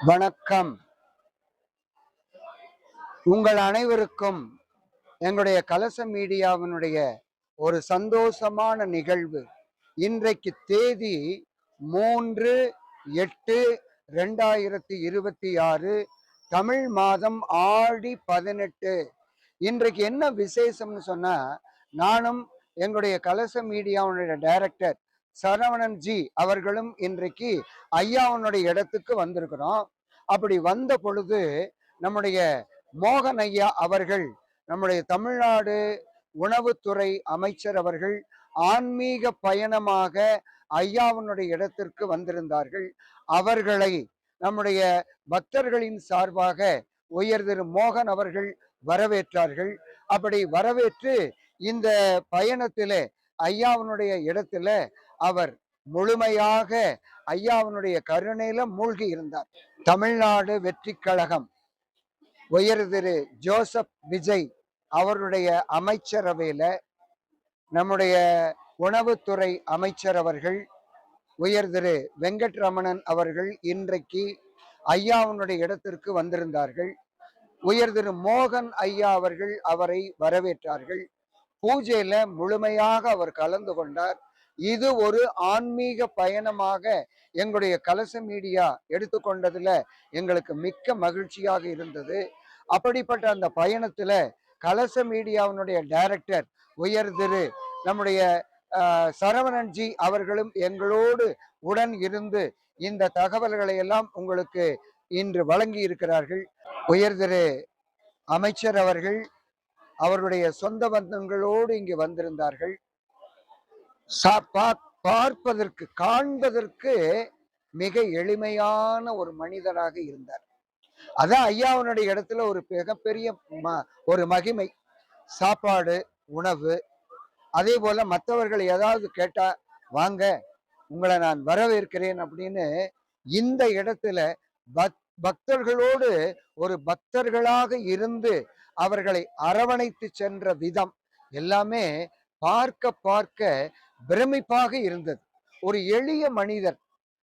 வணக்கம். உங்கள் அனைவருக்கும் எங்களுடைய கலச மீடியாவினுடைய ஒரு சந்தோஷமான நிகழ்வு. இன்றைக்கு தேதி 3/8/2026, தமிழ் மாதம் ஆடி 18. இன்றைக்கு என்ன விசேஷம்னு சொன்னா, நானும் எங்களுடைய கலச மீடியாவுடைய டைரக்டர் சரவணன் ஜி அவர்களும் இன்றைக்கு ஐயாவுடைய இடத்துக்கு வந்திருக்கிறோம். அப்படி வந்த பொழுது நம்முடைய மோகன் ஐயா அவர்கள், நம்முடைய தமிழ்நாடு உணவுத்துறை அமைச்சர் அவர்கள் ஆன்மீக பயணமாக ஐயாவுடைய இடத்திற்கு வந்திருந்தார்கள். அவர்களை நம்முடைய பக்தர்களின் சார்பாக உயர் திரு மோகன் அவர்கள் வரவேற்றார்கள். அப்படி வரவேற்று இந்த பயணத்திலே ஐயாவுடைய இடத்துல அவர் முழுமையாக ஐயாவுடைய கருணையில மூழ்கி இருந்தார். தமிழ்நாடு வெற்றி கழகம் உயர் திரு ஜோசப் விஜய் அவருடைய அமைச்சரவையில நம்முடைய உணவுத்துறை அமைச்சர் அவர்கள் உயர் திரு வெங்கட்ரமணன் அவர்கள் இன்றைக்கு ஐயாவுடைய இடத்திற்கு வந்திருந்தார்கள். உயர் திரு மோகன் ஐயா அவர்கள் அவரை வரவேற்றார்கள். பூஜையில முழுமையாக அவர் கலந்து கொண்டார். இது ஒரு ஆன்மீக பயணமாக எங்களுடைய கலச மீடியா எடுத்துக்கொண்டதுல எங்களுக்கு மிக்க மகிழ்ச்சியாக இருந்தது. அப்படிப்பட்ட அந்த பயணத்துல கலச மீடியாவினுடைய டைரக்டர் உயர் திரு நம்முடைய சரவணன்ஜி அவர்களும் எங்களோடு உடன் இருந்து இந்த தகவல்களை எல்லாம் உங்களுக்கு இன்று வழங்கி இருக்கிறார்கள். உயர் திரு அமைச்சர் அவர்கள் அவருடைய சொந்த பந்தங்களோடு இங்கு வந்திருந்தார்கள். பார்ப்பதற்கு காண்பதற்கு மிக எளிமையான ஒரு மனிதராக இருந்தார். அதான் ஐயாவுடைய இடத்துல ஒரு மிகப்பெரிய ஒரு மகிமை. சாப்பாடு, உணவு, அதே போல மற்றவர்கள் ஏதாவது கேட்டா வாங்க உங்களை நான் வரவேற்கிறேன் அப்படின்னு இந்த இடத்துல பக்தர்களோடு ஒரு பக்தர்களாக இருந்து அவர்களை அரவணைத்து சென்ற விதம் எல்லாமே பார்க்க பார்க்க பிரமிப்பாக இருந்தது. ஒரு எளிய மனிதர்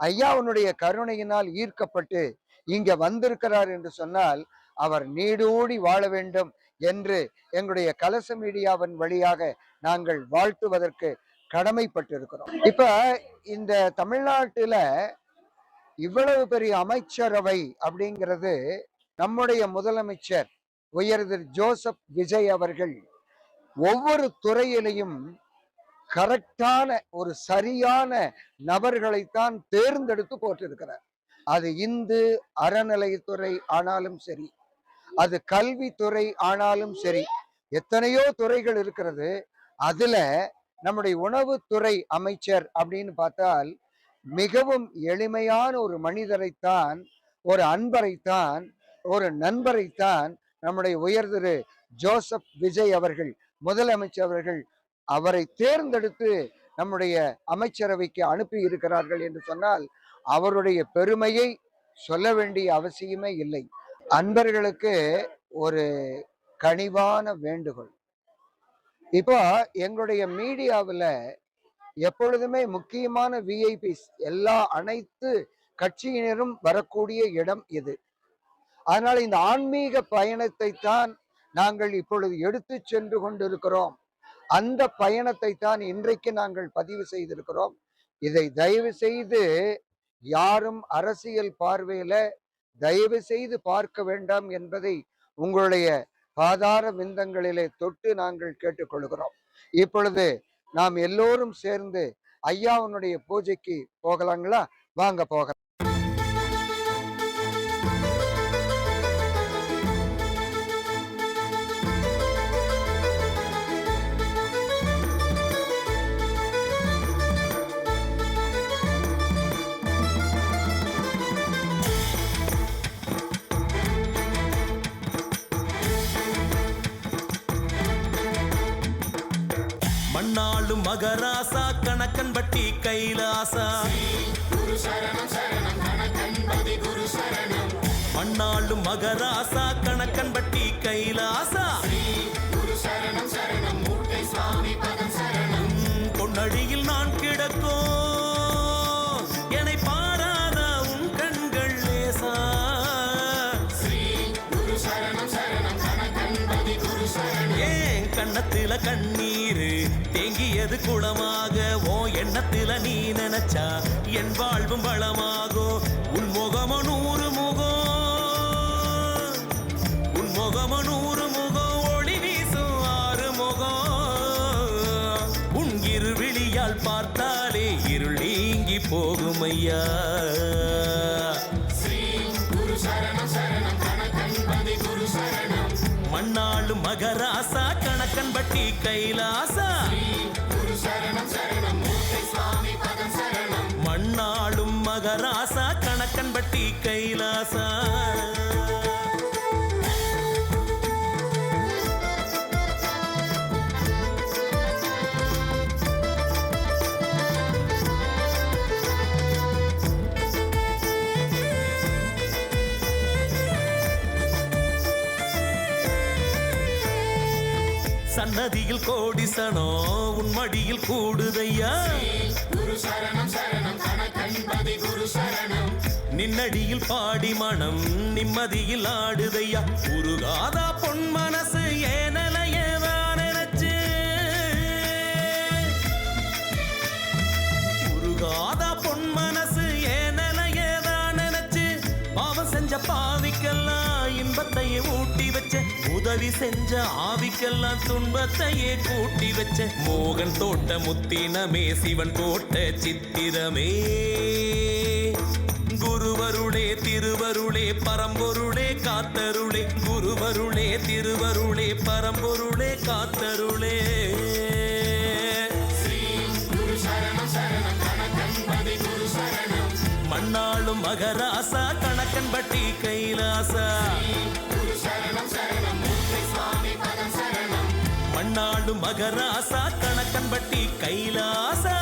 ஐயாவுடைய கருணையினால் ஈர்க்கப்பட்டு இங்க வந்திருக்கிறார் என்று சொன்னால் அவர் நீடூடி வாழ வேண்டும் என்று எங்களுடைய கலச மீடியாவின் வழியாக நாங்கள் வாழ்த்துவதற்கு கடமைப்பட்டிருக்கிறோம். இப்ப இந்த தமிழ்நாட்டுல இவ்வளவு பெரிய அமைச்சரவை அப்படிங்கிறது நம்முடைய முதலமைச்சர் உயர் திரு ஜோசப் விஜய் அவர்கள் ஒவ்வொரு துறையிலையும் கரெக்டான ஒரு சரியான நபர்களைத்தான் தேர்ந்தெடுத்து போட்டிருக்கிறார். அது இந்து அறநிலையத்துறை ஆனாலும் சரி, அது கல்வித்துறை ஆனாலும் சரி, எத்தனையோ துறைகள் இருக்கிறது. அதுல நம்முடைய உணவுத்துறை அமைச்சர் அப்படின்னு பார்த்தால் மிகவும் எளிமையான ஒரு மனிதரைத்தான், ஒரு அன்பரைத்தான், ஒரு நண்பரைத்தான் நம்முடைய உயர் திரு ஜோசப் விஜய் அவர்கள் முதலமைச்சர் அவர்கள் அவரை தேர்ந்தெடுத்து நம்முடைய அமைச்சரவைக்கு அனுப்பி இருக்கிறார்கள் என்று சொன்னால் அவருடைய பெருமையை சொல்ல வேண்டிய அவசியமே இல்லை. அன்பர்களுக்கு ஒரு கனிவான வேண்டுகோள். இப்போ எங்களுடைய மீடியாவில் எப்பொழுதுமே முக்கியமான விஐபிஸ் அனைத்து கட்சியினரும் வரக்கூடிய இடம் இது. அதனால இந்த ஆன்மீக பயணத்தை தான் நாங்கள் இப்பொழுது எடுத்து சென்று கொண்டிருக்கிறோம். அந்த பயணத்தை தான் இன்றைக்கு நாங்கள் பதிவு செய்திருக்கிறோம். இதை தயவு செய்து யாரும் அரசியல் பார்வையில தயவு செய்து பார்க்க வேண்டாம் என்பதை உங்களுடைய பாதார விந்தங்களிலே தொட்டு நாங்கள் கேட்டுக்கொள்கிறோம். இப்பொழுது நாம் எல்லோரும் சேர்ந்து ஐயாவுடைய பூஜைக்கு போகலாங்களா? வாங்க போகலாம். மண்ணாளும் மகராசா கணக்கன்பட்டி கைலாசா, மண்ணாளும் மகராசா கணக்கன்பட்டி கைலாசா, பொன்னடியில் நான் கிடக்கோ என்னை பாராத உன் கண்கள் லேசா. கண்ணத்துல கண்ணீரு தேங்கியது குளமாக ஓ எண்ணத்துல நீ நினைச்சா என் வாழ்வும் வளமாகும் உன் முகமோ நூறு முகம் உன் முகமோ நூறு முகம் ஒளி வீசும் ஆறு முகம் உன் இருவிழியால் பார்த்தாலே இருள் நீங்கி போகும் ஐயா மண்ணாளும் மகராசா கணக்கன்பட்டி கைலாசா மண்ணாளும் மகராசா கணக்கன்பட்டி கைலாசா சன்னதியில் கோடிசனோ உன் மடியில் கூடுதையா நின்னடியில் பாடி மனம் நிம்மதியில் ஆடுதையா உருகாதா பொன் மனசு ஏனலையதான் நினைச்சு உருகாதா பொன் மனசு ஏனலையதான் நினைச்சு பாவம் செஞ்ச பாவிக்கெல்லாம் இன்பத்தையே ஊட்டி வச்ச உதவி செஞ்ச ஆவிக்கெல்லாம் துன்பத்தையே கூட்டி வச்ச மோகன் தோட்ட முத்தினமே சிவன் கோட்ட சித்திரமே குருவருளே திருவருளே பரம்பொருளே காத்தருளே குருவருளே திருவருளே பரம்பொருளே காத்தருளே மண்ணாளும் மகராசா கணக்கன்பட்டி கைலாசா மண்ணாளும் மகராசா கணக்கன்பட்டி கைலாசா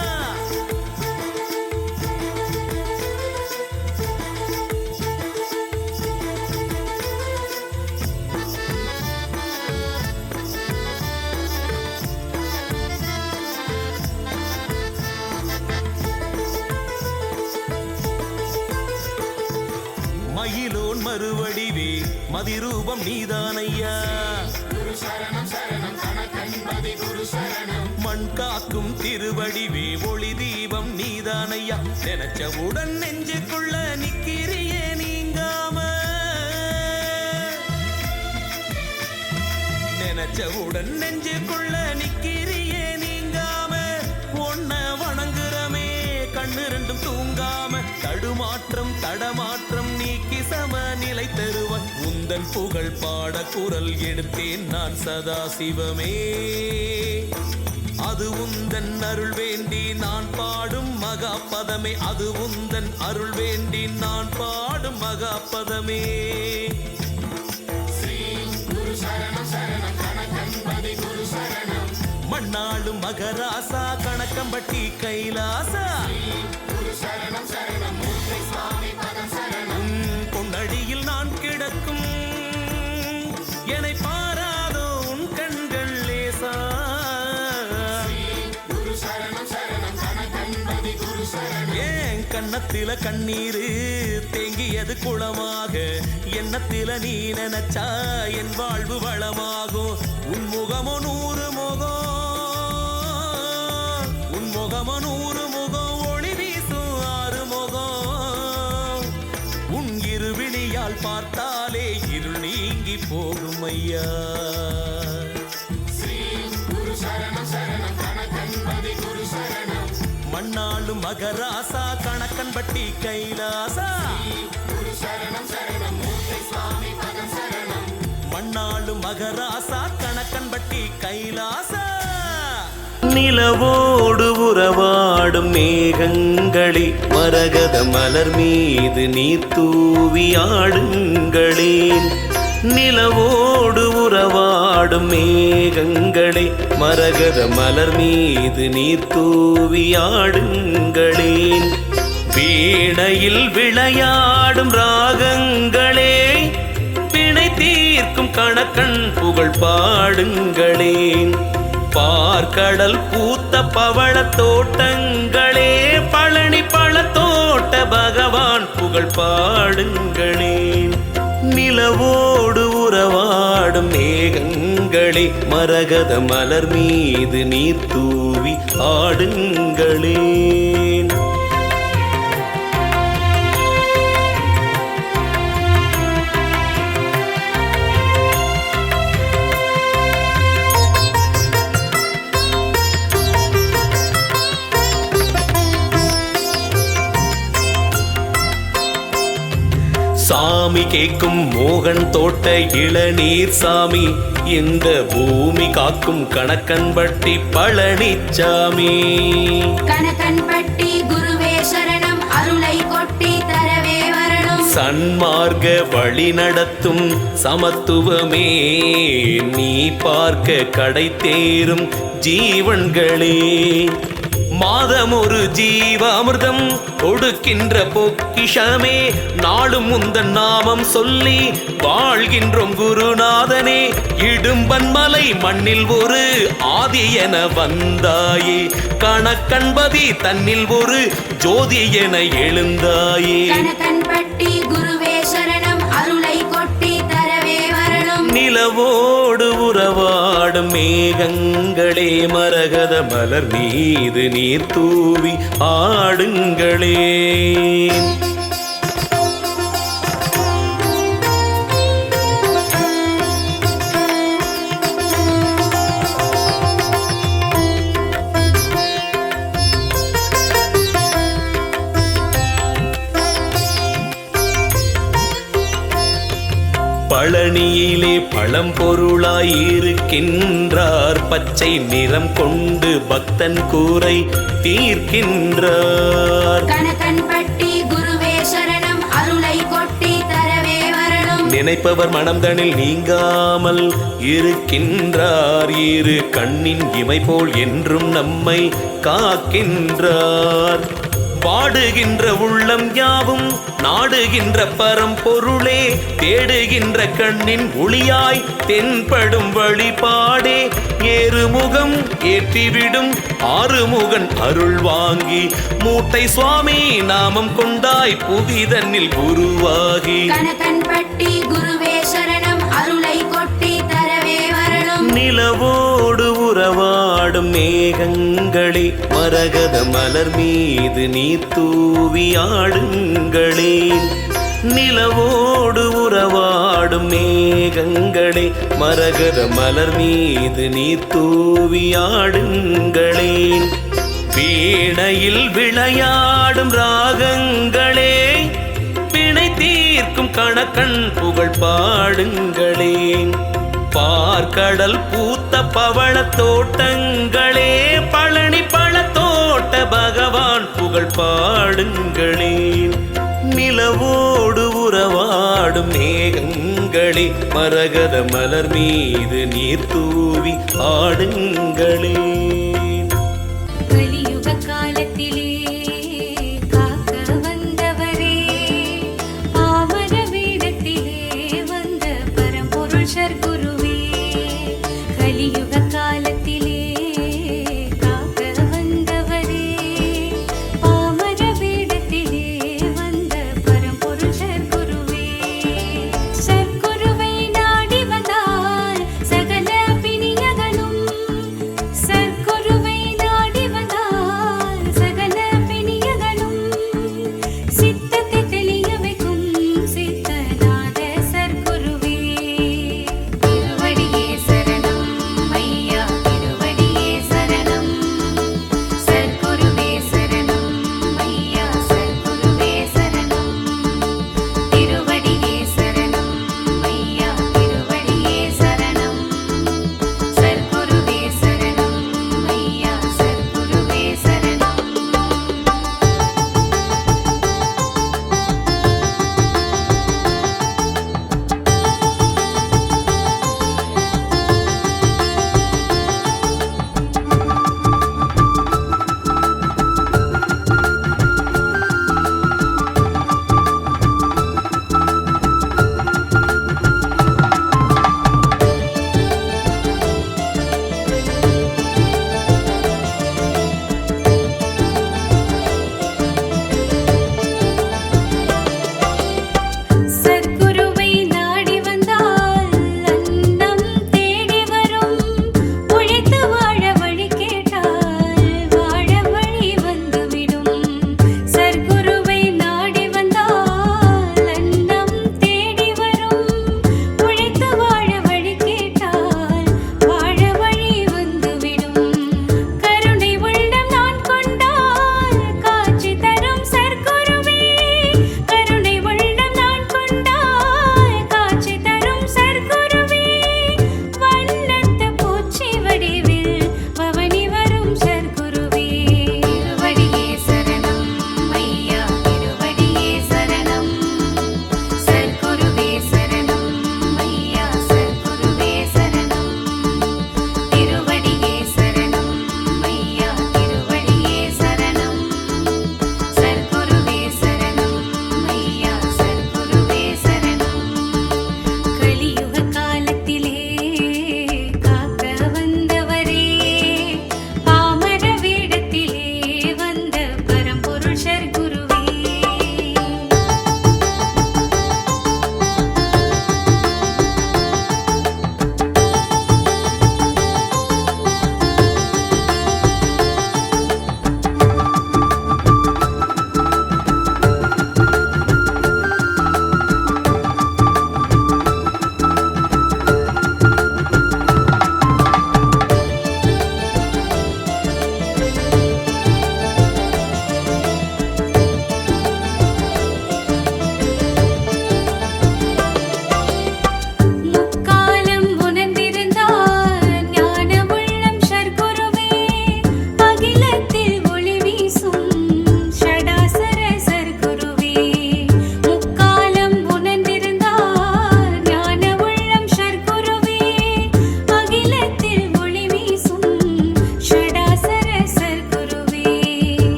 மயிலோன் மறுவடிவே மதிரூபம் நீதானையா மண் காக்கும் திருவடிவே ஒளி தீபம் நீதானையா நினைச்சவுடன் நெஞ்சுக்குள்ள நிக்கிறியே நீங்காம நினைச்சவுடன் நெஞ்சுக்குள்ள நிக்கிறியே நீங்காம ஒன்ன வணங்குறமே கண்ணு ரெண்டும் தூங்காம தடுமாற்றம் தடமாற்றம் நீக்கி சமநிலை தருவாய் உந்தன் புகழ் பாட குரல் எடுத்தேன் நான் சதா சிவமே அது உந்தன் அருள் வேண்டி நான் பாடும் மகாபதமே அது உந்தன் அருள் வேண்டி நான் பாடும் மகாபதமே மண்ணாளும் மகராசா கணக்கம்பட்டி கைலாசா பொன்னடியில் நான் கிடக்கும் என்னை பாராதோ உன் கண்கள் லேசா ஏன் கண்ணத்தில கண்ணீரு தேங்கியது குளமாக எண்ணத்தில நீ நினைச்சா என் வாழ்வு வளமாகும் உன் முகமோ நூறு முகம் உன் முகமோ நூறு முகம் ஒளி வீசும் ஆறு முகம் உன் இருவிழியால் பார்த்தாலே இருள் நீங்கி போகும் ஐயா மண்ணாளும் மகராசா கணக்கன்பட்டி கைலாசா மண்ணாளும் மகராசா கணக்கன்பட்டி கைலாசா நிலவோடு உறவாடும் மேகங்களே மரகத மலர் மீது நீர் தூவி ஆடுங்களேன் நிலவோடு உறவாடும் மேகங்களே மரகத மலர் மீது நீர் தூவி ஆடுங்களேன் வீணையில் விளையாடும் ராகங்களே பிணை தீர்க்கும் கணக்கன் புகழ் பாடுங்களேன் பார்க்கடல் பூத்த பவள தோட்டங்களே பழனி பழத்தோட்ட பகவான் புகழ் பாடுங்களேன் நிலவோடு உறவாடும் மேகங்களே மரகத மலர் மீது நீர் தூவி ஆடுங்களே. சாமி கேட்கும் மோகன் தோட்ட இளநீர் சாமி, எங்க பூமி காக்கும் கணக்கன்பட்டி பழனிச்சாமி. கணக்கன்பட்டி குருவே சரணம், அருளை கொட்டி தரவே வரணும். சன்மார்க்க வழி நடத்தும் சமத்துவமே, நீ பார்க்க கடை தேரும் ஜீவன்களே. மாதம் ஒரு ஜீவ அமிர்தம் கொடுக்கின்ற பொக்கிஷமே, நாளும் முந்தன் நாமம் சொல்லி வாழ்கின்றோம் குருநாதனே. இடும்பன்மலை மண்ணில் ஒரு ஆதி என வந்தாயே, கணக்கன்பதி தன்னில் ஒரு ஜோதி என எழுந்தாயே. கணக்கன்பட்டி குருவே சரணம், அருளை கொட்டி தரவே வரணும். நிலவோடு உறவாடும் மேகங்களே மரகத மலர் மீது நீர் தூவி ஆடுங்களே. பழனியிலே பழம்பொருளாயிருக்கின்றார், பச்சை நிறம் கொண்டு பக்தன் கூரை தீர்க்கின்றார். கணக்கன்பட்டி குருவே சரணம், அருளை கொட்டி தரவே வரணும். நினைப்பவர் மனம்தனில் நீங்காமல் இருக்கின்றார், இரு கண்ணின் இமை போல் என்றும் நம்மை காக்கின்றார். பாடுகின்ற உள்ளம் யாவும் நாடுகின்ற பரம்பொருளே, தேடுகின்ற கண்ணின் ஒளியாய் தென்படும் வழிபாடே. ஏறுமுகம் ஏற்றிவிடும் ஆறுமுகன் அருள் வாங்கி, மூட்டை சுவாமி நாமம் கொண்டாய் புவிதன்னில் குருவாகி. கணக்கன்பட்டி குருவே சரணம், அருளை கொட்டி தரவே வரணும். நிலவோடு உறவாடும் மேகங்களே மரகத மலர் மீது நீர் தூவி ஆடுங்களே. நிலவோடு உறவாடும் மேகங்களே மரகத மலர் மீது நீர் தூவி ஆடுங்களே. வீணையில் விளையாடும் ராகங்களே, பிணை தீர்க்கும் கணக்கன் புகழ் பாடுங்களே. பார்க்கடல் பூத்த பவள தோட்டங்களே, பழனி பழத்தோட்ட பகவான் புகழ் பாடுங்களே. நிலவோடு உறவாடும் மேகங்களே மரகத மலர் மீது நீர் தூவி ஆடுங்களே.